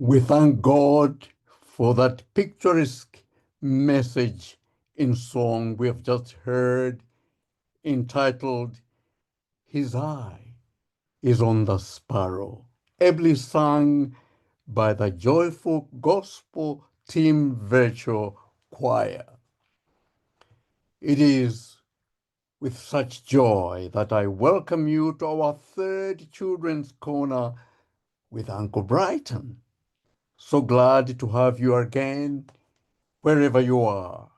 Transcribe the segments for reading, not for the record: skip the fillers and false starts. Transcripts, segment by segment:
We thank God for that picturesque message in song we have just heard entitled, His Eye is on the Sparrow, ably sung by the Joyful Gospel Team Virtual Choir. It is with such joy that I welcome you to our third Children's Corner with Uncle Brighton. So glad to have you again, wherever you are.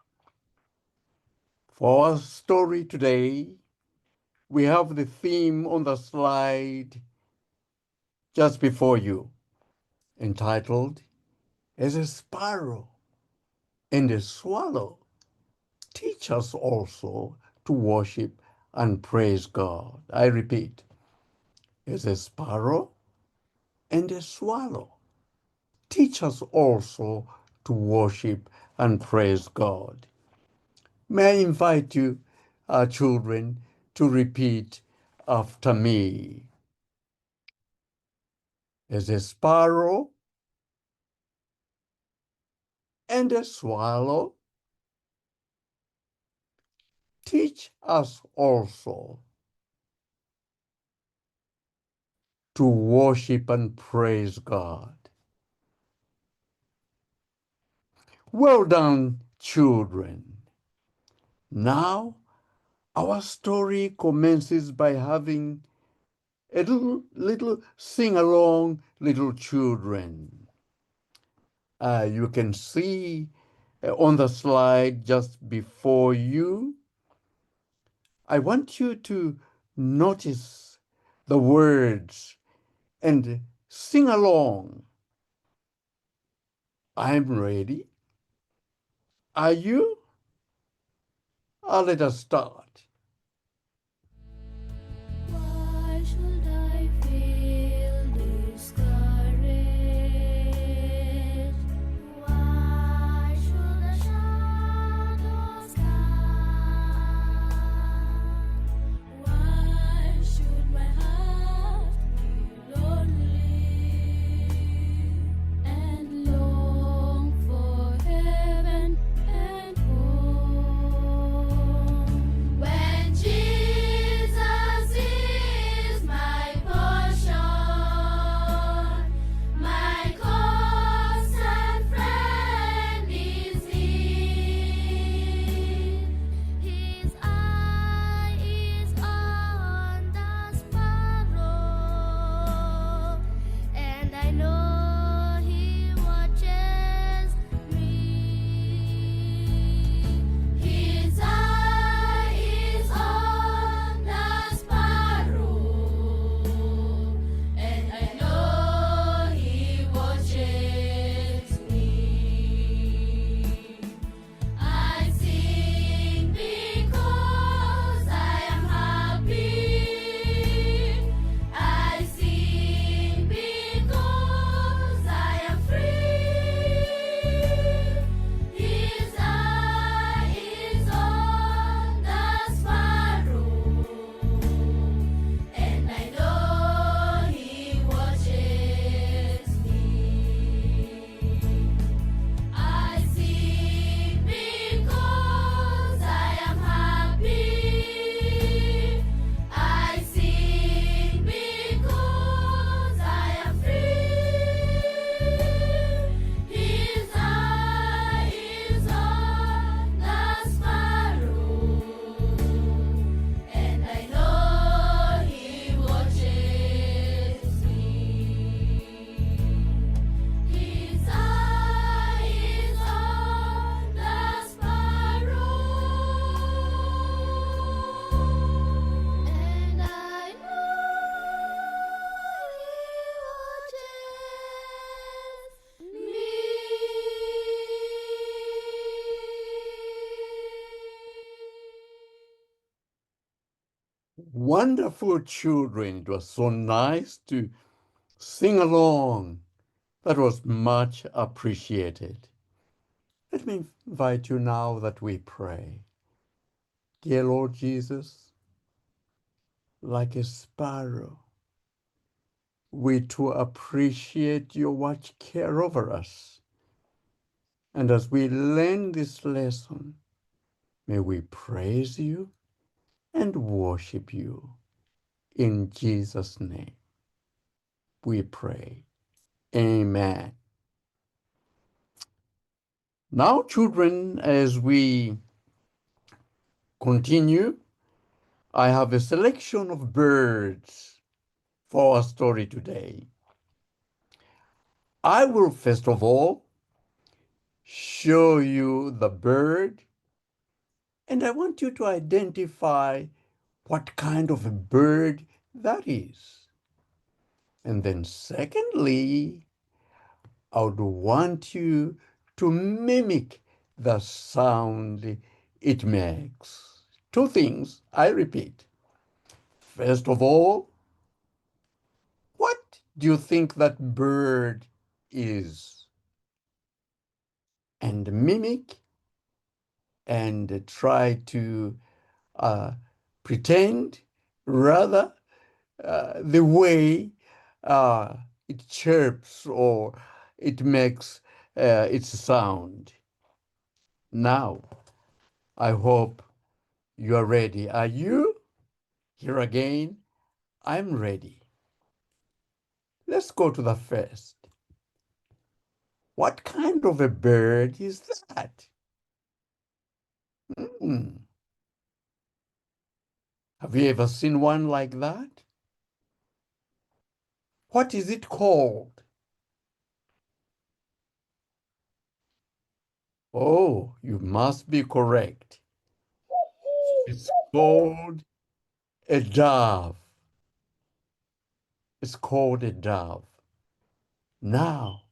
For our story today, we have the theme on the slide just before you, entitled, As a Sparrow and a Swallow Teach Us Also to Worship and Praise God. I repeat, as a sparrow and a swallow teach us also to worship and praise God. May I invite you, our children, to repeat after me. As a sparrow and a swallow teach us also to worship and praise God. Well done, children. Now, our story commences by having a little sing-along, little children. You can see on the slide just before you, I want you to notice the words and sing along. I'm ready. Are you? Let us start. Why should I feel discouraged? Why should the shadows come? Why should my heart be lonely and long for heaven and home? When Jesus is my portion, my constant friend is He. His eye is on the sparrow, and I know He watches me. His eye is on the sparrow, and I know He watches me. I sing because I am happy. I sing because I am free. His eye is on the sparrow, and I know He watches me. I sing because I am happy. I sing because I am free. His eye is on the sparrow, and I know He watches me. His eye is on the sparrow, and I know He watches me. Wonderful children. It was so nice to sing along. That was much appreciated. Let me invite you now that we pray. Dear Lord Jesus, like a sparrow, We too appreciate your watch care over us. And as we learn this lesson, may we praise you and worship you. In Jesus' name, we pray. Amen. Now, children, as we continue, I have a selection of birds for our story today. I will first of all show you the bird, and I want you to identify what kind of a bird that is. And then secondly, I would want you to mimic the sound it makes. Two things, I repeat. First of all, what do you think that bird is? And mimic and try to pretend rather the way it chirps or it makes its sound. Now, I hope you are ready. Are you? Here again, I'm ready. Let's go to the first. What kind of a bird is that? Hmm. Have you ever seen one like that? What is it called? Oh, you must be correct. It's called a dove. It's called a dove. Now,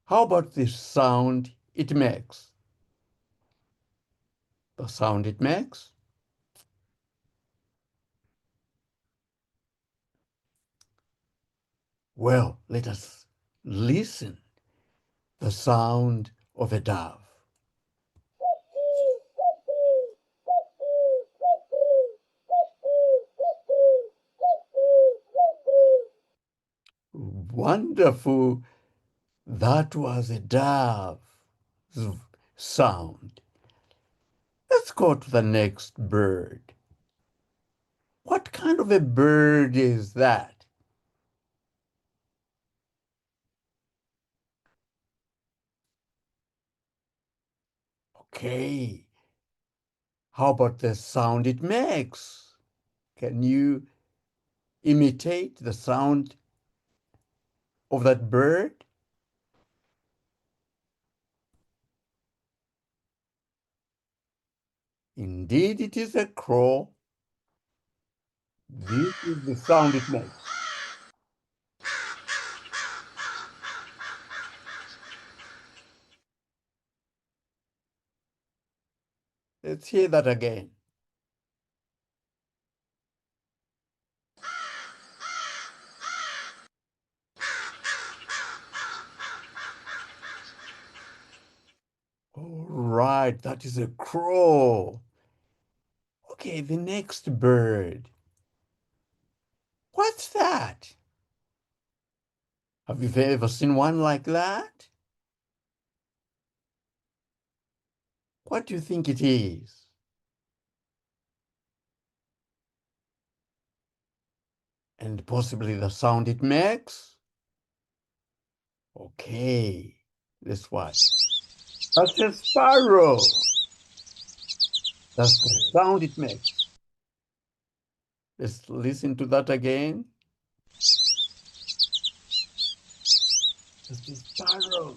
how about the sound it makes? The sound it makes? Well, let us listen. The sound of a dove. Wonderful. That was a dove's sound. Let's go to the next bird. What kind of a bird is that? Okay. How about the sound it makes? Can you imitate the sound of that bird? Indeed, it is a crow. This is the sound it makes. Let's hear that again. All right, that is a crow. Okay, the next bird. What's that? Have you ever seen one like that? What do you think it is? And possibly the sound it makes? Okay, this one. That's a sparrow. That's the sound it makes. Let's listen to that again. That's a sparrow.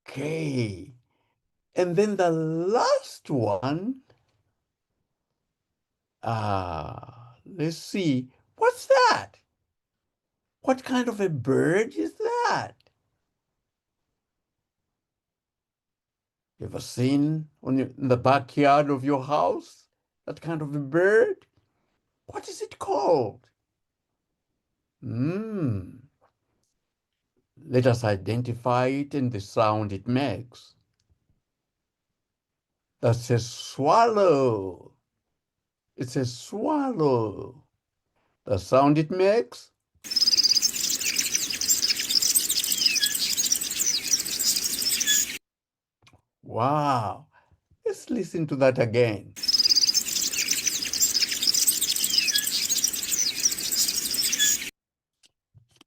Okay. And then the last one, let's see. What's that? What kind of a bird is that? You ever seen in the backyard of your house that kind of a bird? What is it called? Let us identify it and the sound it makes. That's a swallow. It's a swallow. The sound it makes? Wow. Let's listen to that again.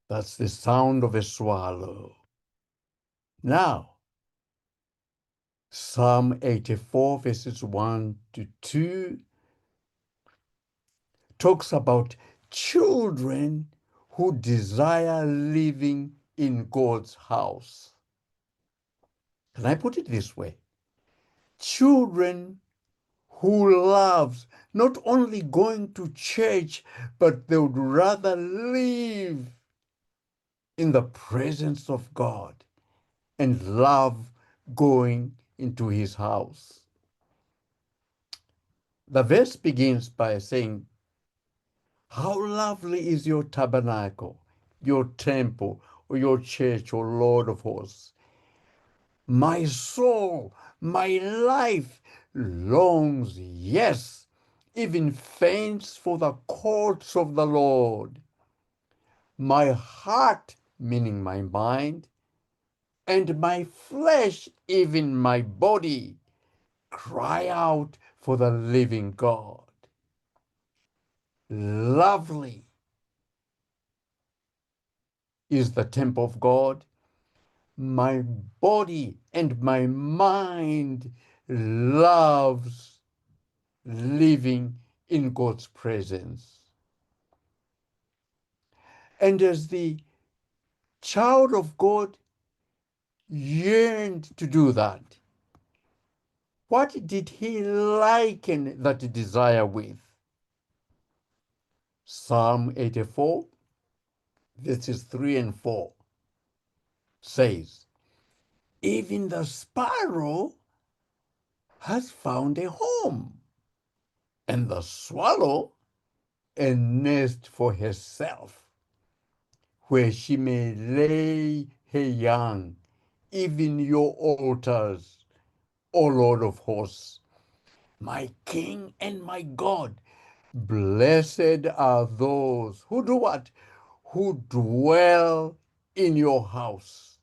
That's the sound of a swallow. Now, Psalm 84, verses 1 to 2 talks about children who desire living in God's house. Can I put it this way? Children who loves not only going to church, but they would rather live in the presence of God and love going into his house. The verse begins by saying, "How lovely is your tabernacle, your temple, or your church, O Lord of hosts. My soul, my life longs, yes, even faints for the courts of the Lord. My heart," meaning my mind, "and my flesh, even my body, cry out for the living God." Lovely is the temple of God. My body and my mind loves living in God's presence. And as the child of God yearned to do that, what did he liken that desire with? Psalm 84, verses 3 and 4 says, "Even the sparrow has found a home, and the swallow a nest for herself, where she may lay her young, even your altars, O Lord of hosts, my King and my God. Blessed are those who do what? Who dwell in your house.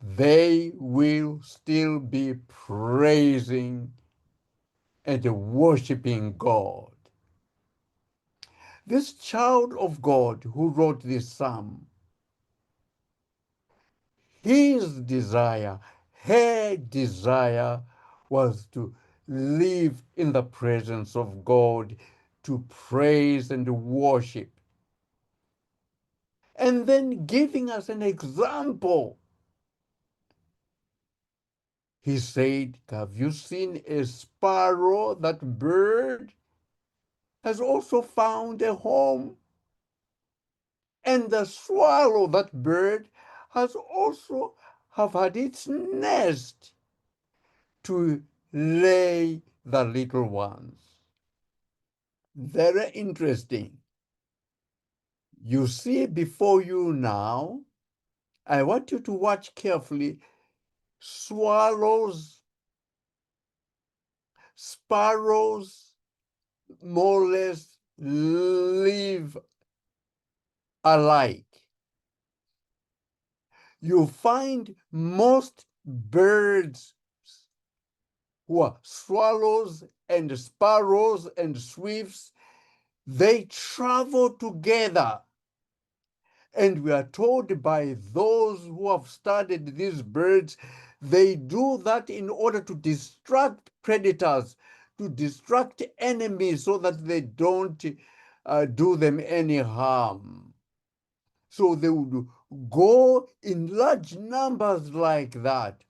They will still be praising and worshiping God." This child of God who wrote this psalm, his desire, her desire was to live in the presence of God, to praise and worship. And then giving us an example. He said, "Have you seen a sparrow? That bird has also found a home. And the swallow, that bird, has also have had its nest to lay the little ones." Very interesting. You see before you now, I want you to watch carefully. Swallows, sparrows, more or less live alike. You find most birds who are swallows and sparrows and swifts, they travel together. And we are told by those who have studied these birds, they do that in order to distract predators, to distract enemies so that they don't do them any harm. So they would go in large numbers like that.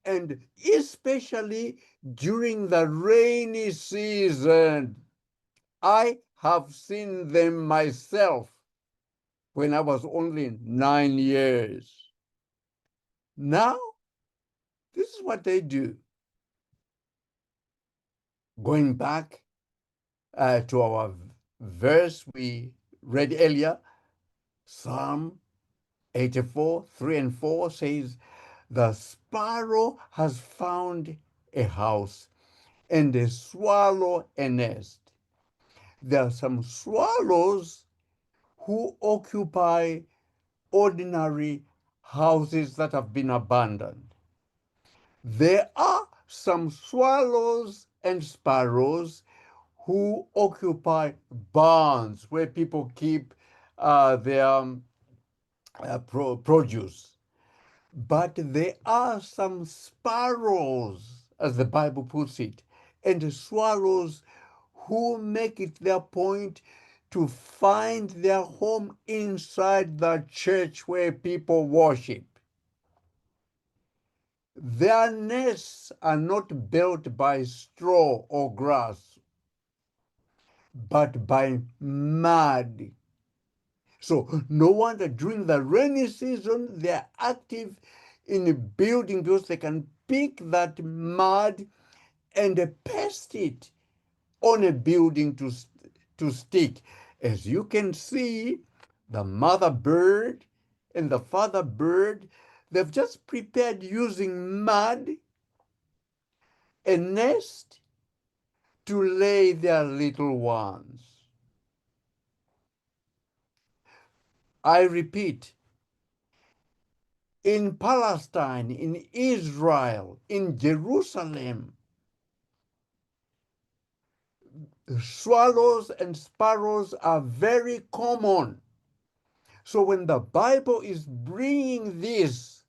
And especially during the rainy season, I have seen them myself when I was only 9 years. Now, this is what they do. Going back to our verse we read earlier, Psalm 84, 3 and 4 says, "The sparrow has found a house, and the swallow a nest." there are some swallows who occupy ordinary houses that have been abandoned. There are some swallows and sparrows who occupy barns where people keep their produce. But there are some sparrows, as the Bible puts it, and swallows who make it their point to find their home inside the church where people worship. Their nests are not built by straw or grass, but by mud. So no wonder during the rainy season, they're active in building because they can pick that mud and paste it on a building to stick. As you can see, the mother bird and the father bird, they've just prepared using mud, a nest to lay their little ones. I repeat, in Palestine, in Israel, in Jerusalem, swallows and sparrows are very common. So when the Bible is bringing this,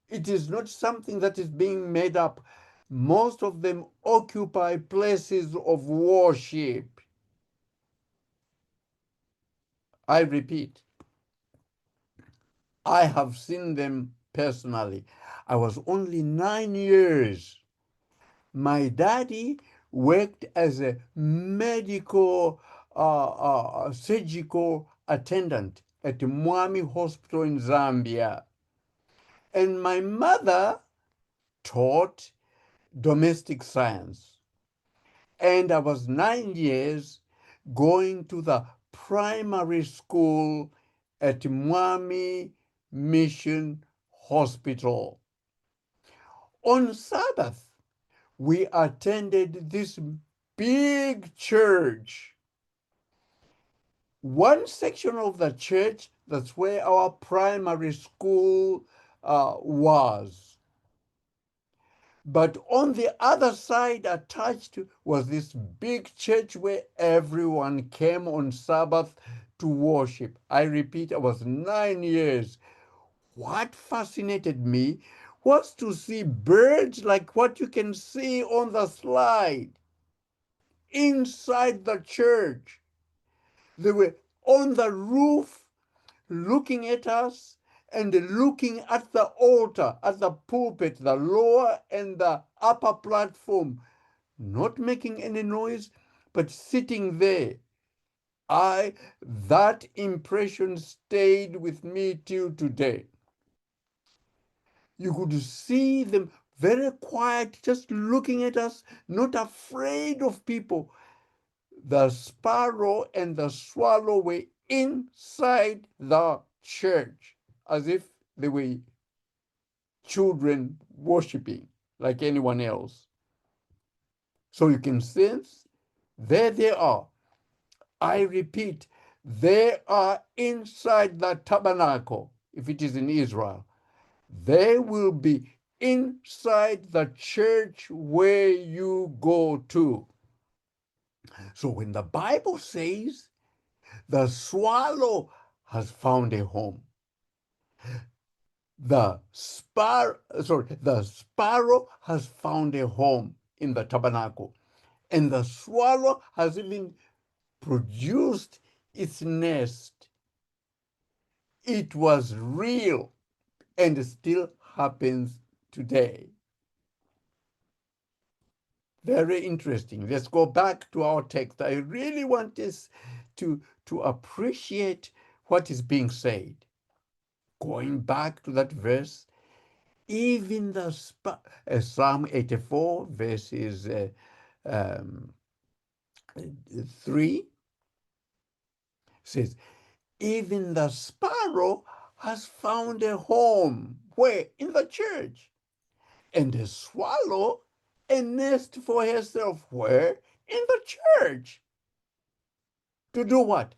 it is not something that is being made up. Most of them occupy places of worship. I repeat, I have seen them personally. I was only 9 years. My daddy worked as a medical surgical attendant at Mwami Hospital in Zambia. And my mother taught domestic science. And I was 9 years going to the primary school at Mwami Mission Hospital. On Sabbath, we attended this big church. One section of the church, that's where our primary school was. But on the other side, attached was this big church where everyone came on Sabbath to worship. I repeat, I was 9 years. What fascinated me was to see birds like what you can see on the slide inside the church. They were on the roof looking at us and looking at the altar, at the pulpit, the lower and the upper platform, not making any noise, but sitting there. That impression stayed with me till today. You could see them very quiet, just looking at us, not afraid of people. The sparrow and the swallow were inside the church as if they were children worshiping like anyone else. So you can sense, there they are. I repeat, they are inside the tabernacle, if it is in Israel. They will be inside the church where you go to. So when the Bible says the swallow has found a home, the sparrow has found a home in the tabernacle, and the swallow has even produced its nest. It was real and still happens today. Very interesting. Let's go back to our text. I really want us to appreciate what is being said. Going back to that verse, even the Psalm 84, verses 3 says, even the sparrow has found a home. Where? In the church. And the swallow a nest for herself. Where? In the church. To do what?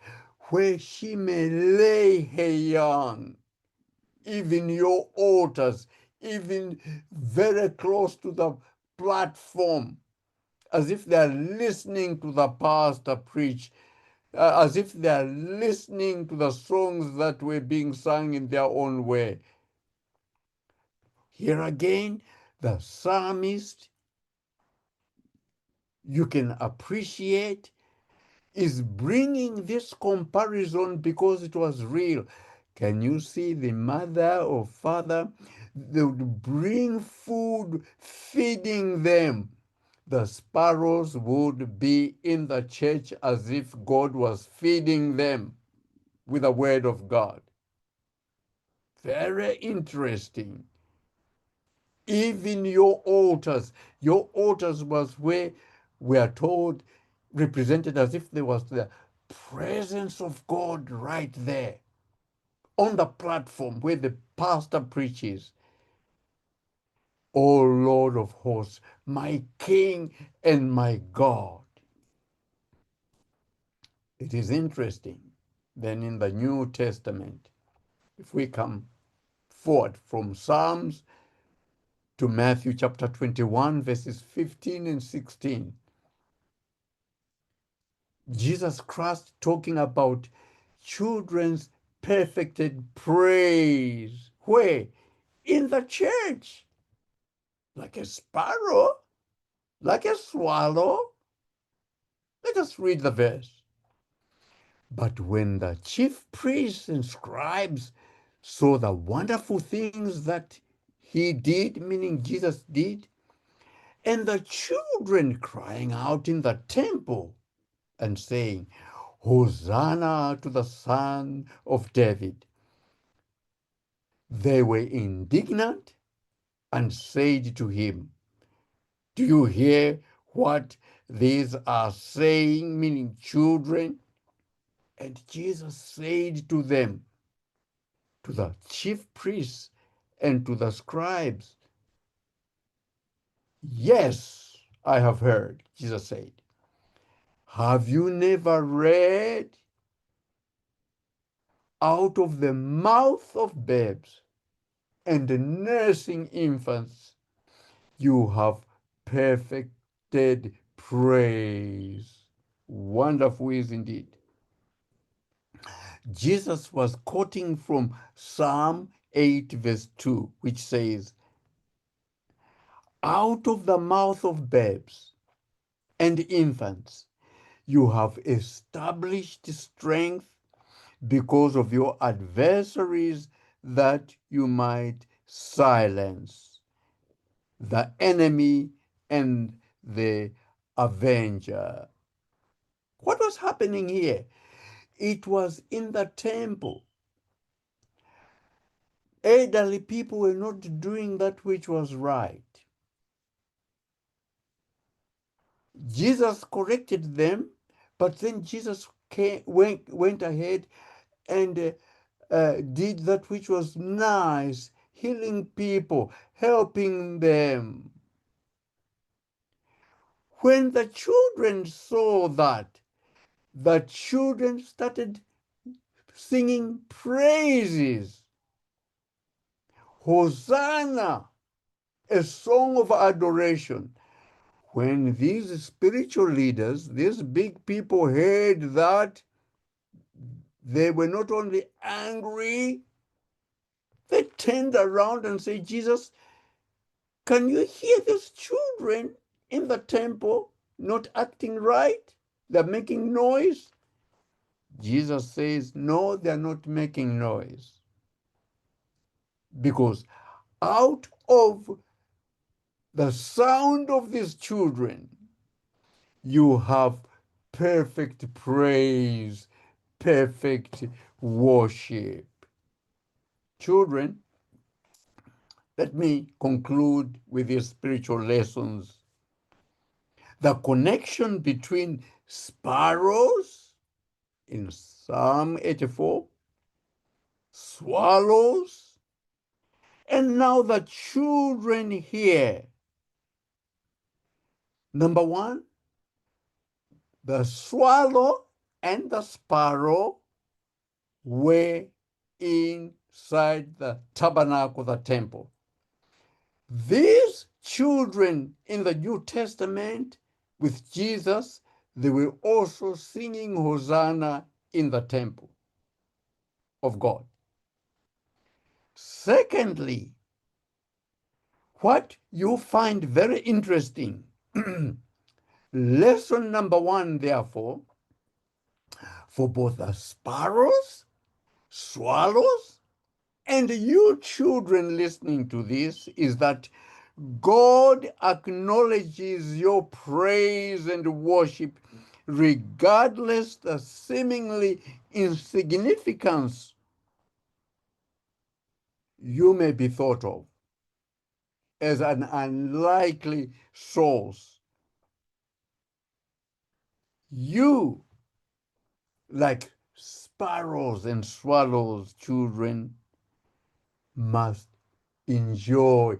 Where she may lay her young, even your altars, even very close to the platform, as if they're listening to the pastor preach, as if they're listening to the songs that were being sung in their own way. Here again, the psalmist, you can appreciate, is bringing this comparison because it was real. Can you see the mother or father? They would bring food, feeding them. The sparrows would be in the church as if God was feeding them with the word of God. Very interesting. Even your altars was where we are told represented as if there was the presence of God right there on the platform where the pastor preaches. O Lord of hosts, my King and my God. It is interesting. Then in the New Testament, if we come forward from Psalms to Matthew chapter 21, verses 15 and 16, Jesus Christ talking about children's perfected praise. Where? In the church. Like a sparrow, like a swallow. Let us read the verse. But when the chief priests and scribes saw the wonderful things that he did, meaning Jesus did, and the children crying out in the temple and saying, Hosanna to the Son of David, they were indignant and said to him, do you hear what these are saying, meaning children? And Jesus said to them, to the chief priests and to the scribes, yes, I have heard, Jesus said. Have you never read, out of the mouth of babes and nursing infants, you have perfected praise. Wonderful is indeed. Jesus was quoting from Psalm 8, verse 2, which says, out of the mouth of babes and infants, you have established strength because of your adversaries, that you might silence the enemy and the avenger. What was happening here? It was in the temple. Elderly people were not doing that which was right. Jesus corrected them, but then Jesus went ahead and did that which was nice, healing people, helping them. When the children saw that, the children started singing praises. Hosanna, a song of adoration. When these spiritual leaders, these big people heard that, they were not only angry, they turned around and said, Jesus, can you hear these children in the temple not acting right? They're making noise. Jesus says, no, they're not making noise. Because out of the sound of these children, you have perfect praise, perfect worship. Children, let me conclude with these spiritual lessons. The connection between sparrows in Psalm 84, swallows, and now the children here. Number one, the swallow and the sparrow were inside the tabernacle, the temple. These children in the New Testament with Jesus, they were also singing Hosanna in the temple of God. Secondly, what you find very interesting, lesson number one, therefore, for both the sparrows, swallows, and you children listening to this, is that God acknowledges your praise and worship regardless the seemingly insignificance you may be thought of as an unlikely source. You, like sparrows and swallows, children, must enjoy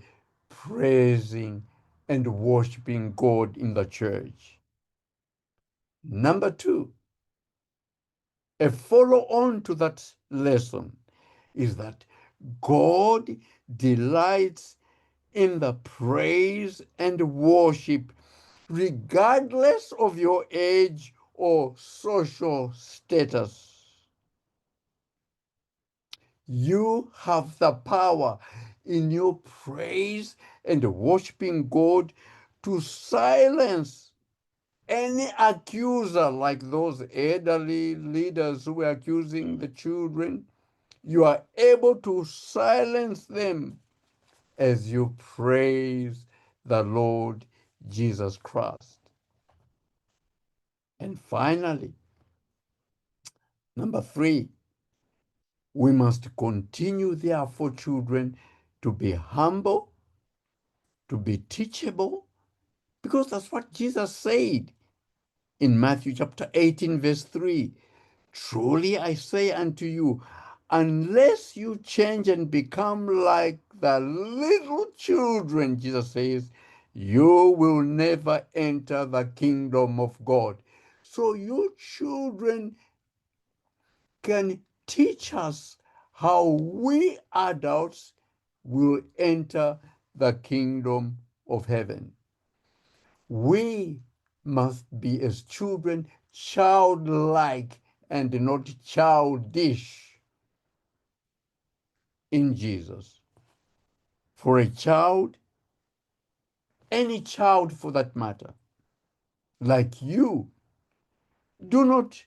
praising and worshiping God in the church. Number two, a follow-on to that lesson is that God delights in the praise and worship regardless of your age or social status. You have the power in your praise and worshiping God to silence any accuser, like those elderly leaders who were accusing the children. You are able to silence them as you praise the Lord Jesus Christ. And finally, number three, we must continue, therefore, children, to be humble, to be teachable, because that's what Jesus said in Matthew chapter 18, verse 3. Truly I say unto you, unless you change and become like the little children, Jesus says, you will never enter the kingdom of God. So you children can teach us how we adults will enter the kingdom of heaven. We must be, as children, childlike and not childish in Jesus. For a child, any child for that matter, like you, do not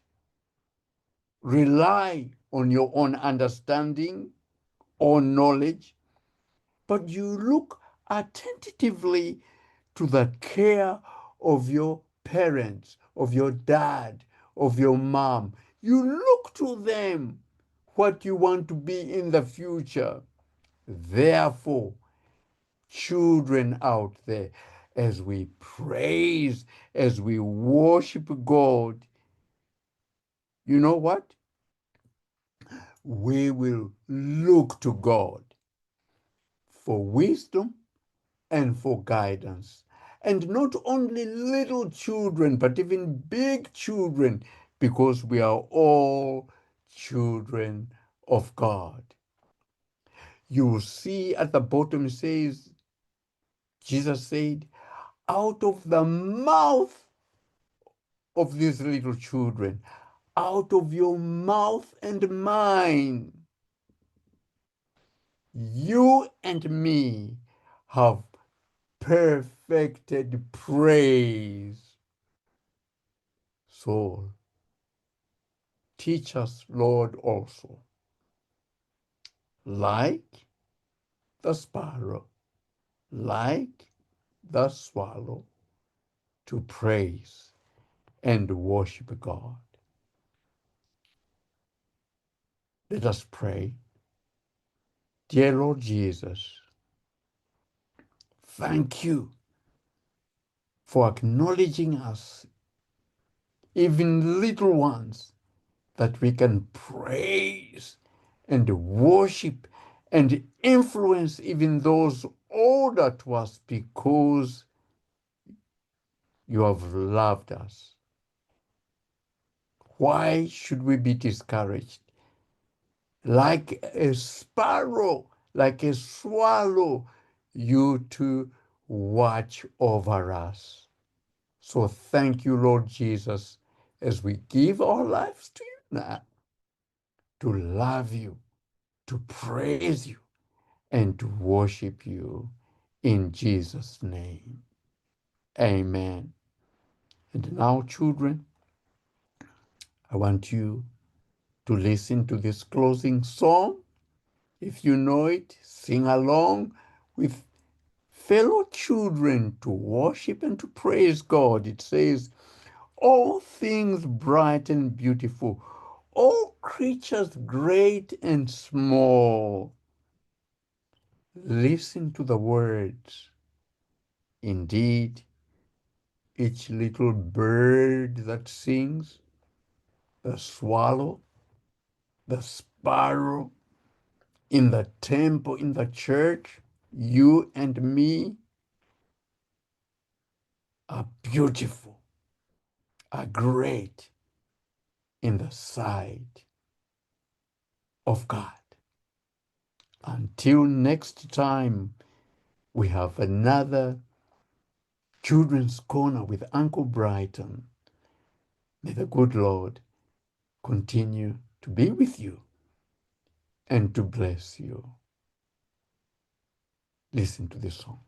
rely on your own understanding or knowledge, but you look attentively to the care of your parents, of your dad, of your mom. You look to them what you want to be in the future. Therefore, children out there, as we praise, as we worship God, you know what? We will look to God for wisdom and for guidance. And not only little children, but even big children, because we are all children of God. You will see at the bottom it says, Jesus said, out of the mouth of these little children, out of your mouth and mine, you and me have perfected praise. So teach us, Lord, also, like the sparrow, like the swallow, to praise and worship God. Let us pray. Dear Lord Jesus, thank you for acknowledging us, even little ones, that we can praise and worship and influence even those older to us, because you have loved us. Why should we be discouraged? Like a sparrow, like a swallow, you to watch over us. So thank you, Lord Jesus, as we give our lives to you now, to love you, to praise you, and to worship you in Jesus' name. Amen. And now, children, I want you to listen to this closing song. If you know it, sing along with fellow children to worship and to praise God. It says, all things bright and beautiful, all creatures great and small. Listen to the words. Indeed, each little bird that sings, the swallow, the sparrow, in the temple, in the church, you and me are beautiful, are great in the sight of God. Until next time, we have another Children's Corner with Uncle Brighton. May the good Lord continue to be with you and to bless you. Listen to this song.